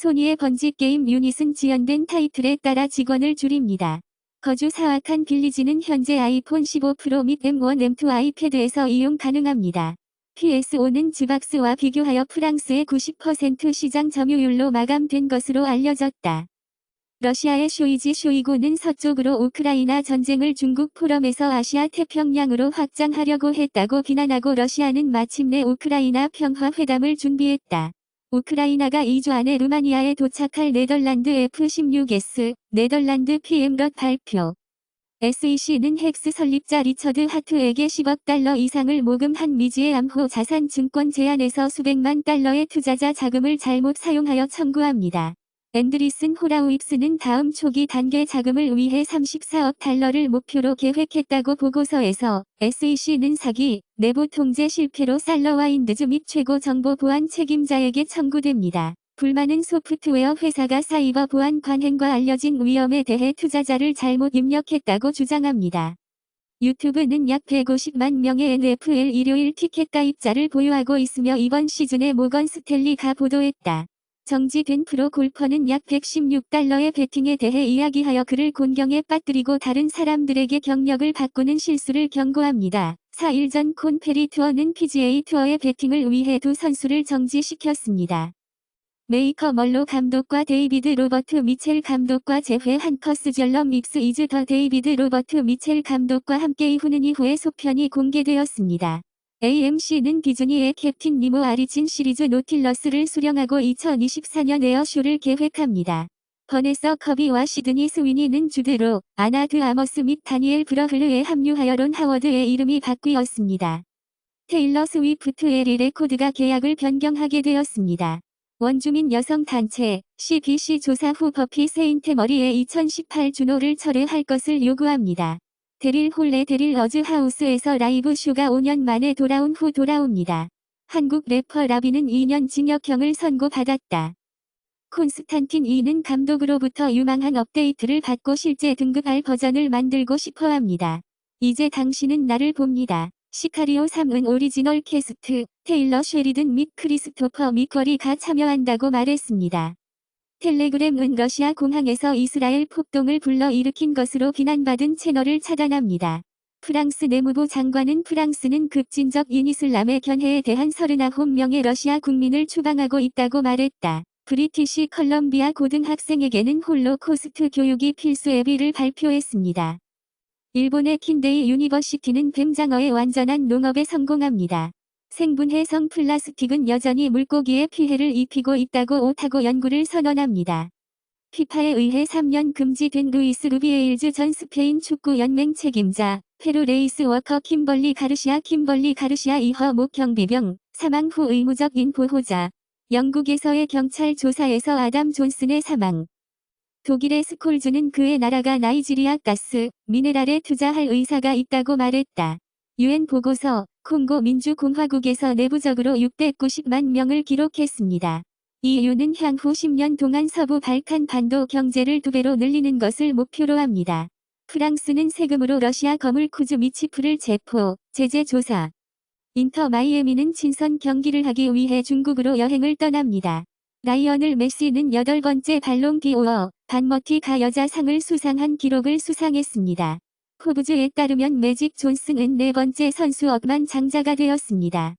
소니의 번지 게임 유닛은 지연된 타이틀에 따라 직원을 줄입니다. 거주 사악한 빌리지는 현재 아이폰 15 프로 및 M1, M2 아이패드에서 이용 가능합니다. PS5는 즈박스와 비교하여 프랑스의 90% 시장 점유율로 마감된 것으로 알려졌다. 러시아의 쇼이구는 서쪽으로 우크라이나 전쟁을 중국 포럼에서 아시아 태평양으로 확장하려고 했다고 비난하고 러시아는 마침내 우크라이나 평화 회담을 준비했다. 우크라이나가 2주 안에 루마니아에 도착할 네덜란드 F-16S, 네덜란드 PM럿 발표. SEC는 헥스 설립자 리처드 하트에게 10억 달러 이상을 모금한 미지의 암호 자산 증권 제안에서 수백만 달러의 투자자 자금을 잘못 사용하여 청구합니다. 앤드리슨 호라우입스는 다음 초기 단계 자금을 위해 34억 달러를 목표로 계획했다고 보고서에서 SEC는 사기, 내부 통제 실패로 살러와인드즈 및 최고 정보 보안 책임자에게 청구됩니다. 불만은 소프트웨어 회사가 사이버 보안 관행과 알려진 위험에 대해 투자자를 잘못 입력했다고 주장합니다. 유튜브는 약 150만 명의 NFL 일요일 티켓 가입자를 보유하고 있으며 이번 시즌에 모건 스탠리가 보도했다. 정지된 프로 골퍼는 약 116달러의 베팅에 대해 이야기하여 그를 곤경에 빠뜨리고 다른 사람들에게 경력을 바꾸는 실수를 경고합니다. 4일 전 콘페리 투어는 PGA 투어의 베팅을 위해 두 선수를 정지시켰습니다. 메이커 멀로 감독과 데이비드 로버트 미첼 감독과 재회한 커스절럼 믹스 이즈 더 데이비드 로버트 미첼 감독과 함께 이후는 이후의 속편이 공개되었습니다. AMC는 디즈니의 캡틴 니모 아리진 시리즈 노틸러스를 수령하고 2024년 에어쇼를 계획합니다. 버네서 커비와 시드니 스위니는 주드로, 아나 드 아머스 및 다니엘 브러흘르에 합류하여 론 하워드의 이름이 바뀌었습니다. 테일러 스위프트의 리레코드가 계약을 변경하게 되었습니다. 원주민 여성단체 CBC 조사 후 버피 세인트머리의 2018 주노를 철회할 것을 요구합니다. 데릴 홀레 데릴 어즈 하우스에서 라이브 쇼가 5년 만에 돌아온 후 돌아옵니다. 한국 래퍼 라비는 2년 징역형을 선고받았다. 콘스탄틴 2는 감독으로부터 유망한 업데이트를 받고 실제 등급할 버전을 만들고 싶어합니다. 이제 당신은 나를 봅니다. 시카리오 3은 오리지널 캐스트, 테일러 쉐리든 및 크리스토퍼 미쿼리가 참여한다고 말했습니다. 텔레그램은 러시아 공항에서 이스라엘 폭동을 불러일으킨 것으로 비난받은 채널을 차단합니다. 프랑스 내무부 장관은 프랑스는 급진적 인이슬람의 견해에 대한 39명의 러시아 국민을 추방하고 있다고 말했다. 브리티시 컬럼비아 고등학생에게는 홀로코스트 교육이 필수 앱을 발표했습니다. 일본의 킨데이 유니버시티는 뱀장어의 완전한 농업에 성공합니다. 생분해성 플라스틱은 여전히 물고기에 피해를 입히고 있다고 오타고 연구를 선언합니다. 피파에 의해 3년 금지된 루이스 루비에일즈 전 스페인 축구 연맹 책임자, 페루 레이스 워커 kimberly 가르시아 2호 목 경비병, 사망 후 의무적인 보호자. 영국에서의 경찰 조사에서 아담 존슨의 사망. 독일의 스콜즈는 그의 나라가 나이지리아 가스, 미네랄에 투자할 의사가 있다고 말했다. UN 보고서, 콩고 민주공화국에서 내부적으로 690만 명을 기록했습니다. EU는 향후 10년 동안 서부 발칸 반도 경제를 2배로 늘리는 것을 목표로 합니다. 프랑스는 세금으로 러시아 거물 쿠즈 미치프를 체포, 제재 조사. 인터 마이애미는 친선 경기를 하기 위해 중국으로 여행을 떠납니다. 라이어넬 메시는 8번째 발롱디오어, 반머티가 여자상을 수상한 기록을 수상했습니다. 포브즈에 따르면 매직 존슨은 4번째 선수 억만 장자가 되었습니다.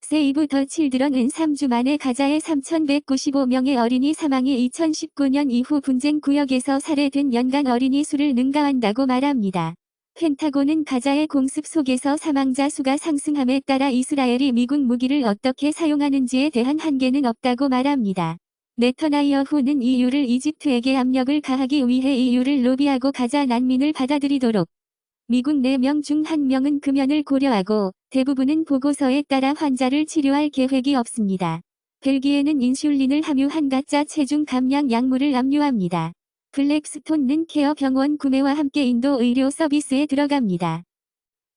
세이브 더 칠드런은 3주 만에 가자의 3,195명의 어린이 사망이 2019년 이후 분쟁 구역에서 살해된 연간 어린이 수를 능가한다고 말합니다. 펜타곤은 가자의 공습 속에서 사망자 수가 상승함에 따라 이스라엘이 미국 무기를 어떻게 사용하는지에 대한 한계는 없다고 말합니다. 네터나이어후는 EU를 이집트에게 압력을 가하기 위해 EU를 로비하고 가자 난민을 받아들이도록. 미국 4명 중 1명은 금연을 고려하고 대부분은 보고서에 따라 환자를 치료할 계획이 없습니다. 벨기에는 인슐린을 함유한 가짜 체중 감량 약물을 압류합니다. 블랙스톤은 케어 병원 구매와 함께 인도 의료 서비스에 들어갑니다.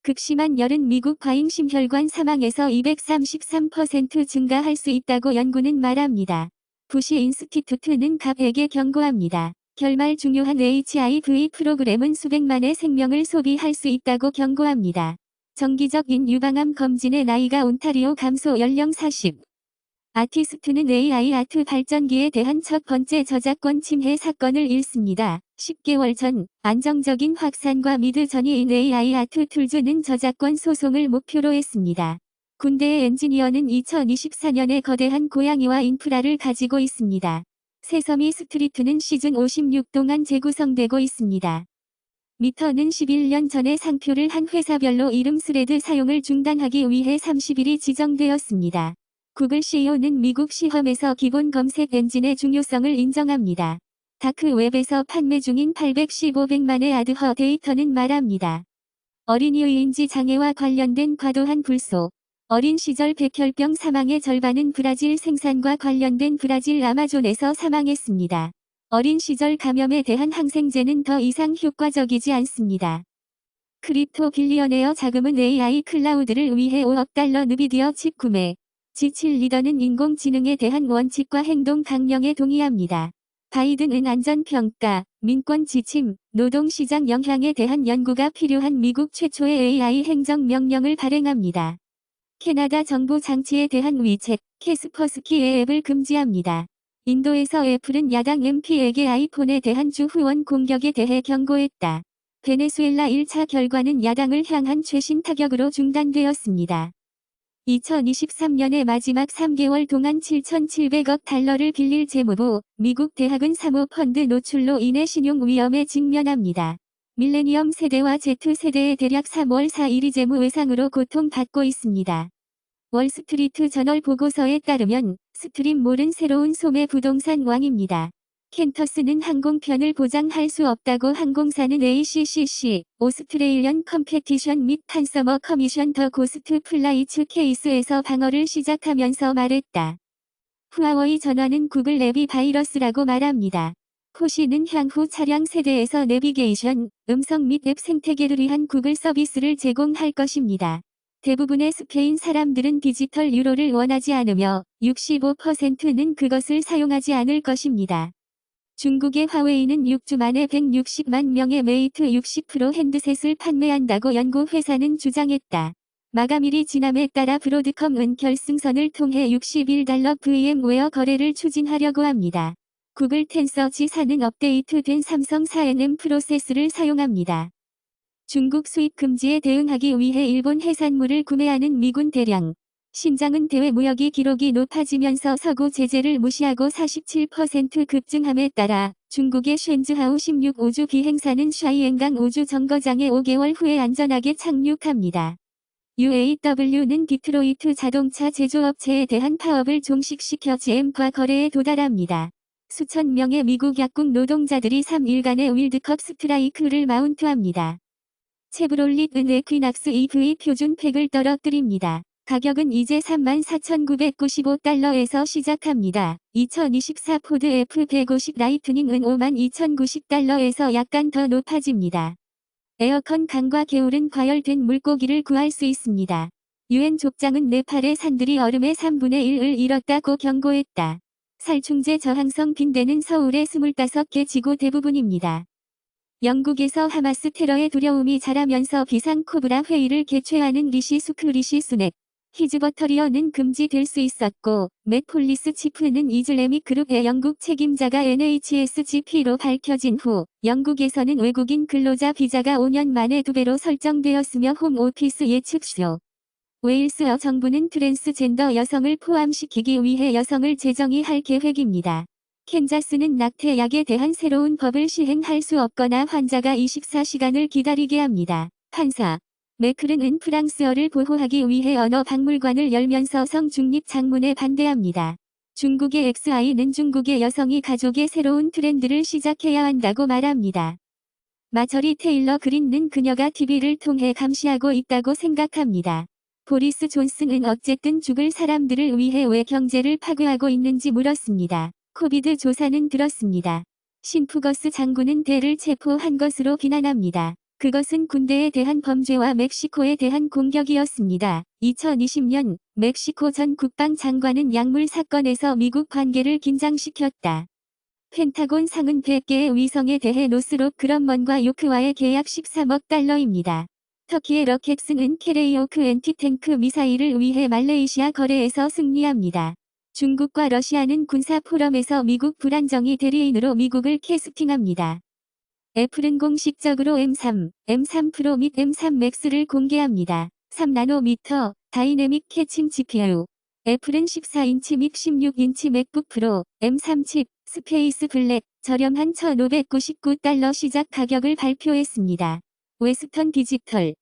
극심한 열은 미국 과잉 심혈관 사망에서 233% 증가할 수 있다고 연구는 말합니다. 부시 인스티튜트는 갑에게 경고합니다. 결말 중요한 HIV 프로그램은 수백만의 생명을 소비할 수 있다고 경고합니다. 정기적인 유방암 검진의 나이가 온타리오 감소 연령 40. 아티스트는 AI 아트 발전기에 대한 첫 번째 저작권 침해 사건을 일습니다. 10개월 전 안정적인 확산과 미드 전이인 AI 아트 툴즈는 저작권 소송을 목표로 했습니다. 군대의 엔지니어는 2024년에 거대한 고양이와 인프라를 가지고 있습니다. 새섬이 스트리트는 시즌 56 동안 재구성되고 있습니다. 미터는 11년 전에 상표를 한 회사별로 이름 스레드 사용을 중단하기 위해 30일이 지정되었습니다. 구글 CEO는 미국 시험에서 기본 검색 엔진의 중요성을 인정합니다. 다크웹에서 판매 중인 815백만의 아드허 데이터는 말합니다. 어린이 의인지 장애와 관련된 과도한 불소. 어린 시절 백혈병 사망의 절반은 브라질 생산과 관련된 브라질 아마존에서 사망했습니다. 어린 시절 감염에 대한 항생제는 더 이상 효과적이지 않습니다. 크립토 빌리어네어 자금은 AI 클라우드를 위해 5억 달러 느비디어 칩 구매. G7 리더는 인공지능에 대한 원칙과 행동 강령에 동의합니다. 바이든은 안전평가, 민권 지침, 노동시장 영향에 대한 연구가 필요한 미국 최초의 AI 행정명령을 발행합니다. 캐나다 정부 장치에 대한 위책, 캐스퍼스키의 앱을 금지합니다. 인도에서 애플은 야당 MP에게 아이폰에 대한 주 후원 공격에 대해 경고했다. 베네수엘라 1차 결과는 야당을 향한 최신 타격으로 중단되었습니다. 2023년의 마지막 3개월 동안 7,700억 달러를 빌릴 재무부, 미국 대학은 사모펀드 노출로 인해 신용 위험에 직면합니다. 밀레니엄 세대와 Z세대의 대략 3월 4일이 재무 외상으로 고통받고 있습니다. 월스트리트 저널 보고서에 따르면 스트림몰은 새로운 소매 부동산 왕입니다. 캔터스는 항공편을 보장할 수 없다고 항공사는 ACCC, 오스트레일리언 컴페티션 및 컨서머 커미션 더 고스트 플라이츠 케이스에서 방어를 시작하면서 말했다. 후아웨이 전화는 구글 내비 바이러스라고 말합니다. 코시는 향후 차량 세대에서 내비게이션, 음성 및 앱 생태계를 위한 구글 서비스를 제공할 것입니다. 대부분의 스페인 사람들은 디지털 유로를 원하지 않으며 65%는 그것을 사용하지 않을 것입니다. 중국의 화웨이는 6주 만에 160만 명의 메이트 60 프로 핸드셋을 판매한다고 연구회사는 주장했다. 마감일이 지남에 따라 브로드컴은 결승선을 통해 $61 VM웨어 거래를 추진하려고 합니다. 구글 텐서 G4는 업데이트된 삼성 4nm 프로세스를 사용합니다. 중국 수입 금지에 대응하기 위해 일본 해산물을 구매하는 미군 대량. 신장은 대외 무역이 기록이 높아지면서 서구 제재를 무시하고 47% 급증함에 따라 중국의 쉔즈하우 16 우주 비행사는 샤이엔강 우주 정거장에 5개월 후에 안전하게 착륙합니다. UAW는 디트로이트 자동차 제조업체에 대한 파업을 종식시켜 GM과 거래에 도달합니다. 수천 명의 미국 약국 노동자들이 3일간의 월드컵 스트라이크를 마운트합니다. 체브롤릿은 에퀴낙스 EV 표준팩을 떨어뜨립니다. 가격은 이제 34,995달러에서 시작합니다. 2024 포드 F150 라이트닝은 52,090달러에서 약간 더 높아집니다. 에어컨 강과 개울은 과열된 물고기를 구할 수 있습니다. 유엔 족장은 네팔의 산들이 얼음의 3분의 1을 잃었다고 경고했다. 살충제 저항성 빈대는 서울의 25개 지구 대부분입니다. 영국에서 하마스 테러의 두려움이 자라면서 비상 코브라 회의를 개최하는 리시 수낙. 히즈버터리어는 금지될 수 있었고, 맷 폴리스 치프는 이슬래믹 그룹의 영국 책임자가 NHSGP로 밝혀진 후, 영국에서는 외국인 근로자 비자가 5년 만에 2배로 설정되었으며 홈오피스 예측쇼. 웨일스어 정부는 트랜스젠더 여성을 포함시키기 위해 여성을 재정의할 계획입니다. 캔자스는 낙태약에 대한 새로운 법을 시행할 수 없거나 환자가 24시간을 기다리게 합니다. 판사. 매크른은 프랑스어를 보호하기 위해 언어 박물관을 열면서 성중립 장문에 반대합니다. 중국의 XI는 중국의 여성이 가족의 새로운 트렌드를 시작해야 한다고 말합니다. 마저리 테일러 그린은 그녀가 TV를 통해 감시하고 있다고 생각합니다. 보리스 존슨은 어쨌든 죽을 사람들을 위해 왜 경제를 파괴하고 있는지 물었습니다. 코비드 조사는 들었습니다. 신푸거스 장군은 대를 체포한 것으로 비난합니다. 그것은 군대에 대한 범죄와 멕시코에 대한 공격이었습니다. 2020년 멕시코 전 국방장관은 약물 사건에서 미국 관계를 긴장시켰다. 펜타곤 상은 100개의 위성에 대해 노스롭 그럼먼과 요크와의 계약 13억 달러입니다. 터키의 러켓스는 캐레이오크 엔티탱크 미사일을 위해 말레이시아 거래에서 승리합니다. 중국과 러시아는 군사 포럼에서 미국 불안정이 대리인으로 미국을 캐스팅합니다. 애플은 공식적으로 M3 프로 및 M3 맥스를 공개합니다. 3나노미터 다이내믹 캐칭 GPU. 애플은 14인치 및 16인치 맥북 프로 M3 칩 스페이스 블랙 저렴한 $1,599 시작 가격을 발표했습니다. 웨스턴 디지털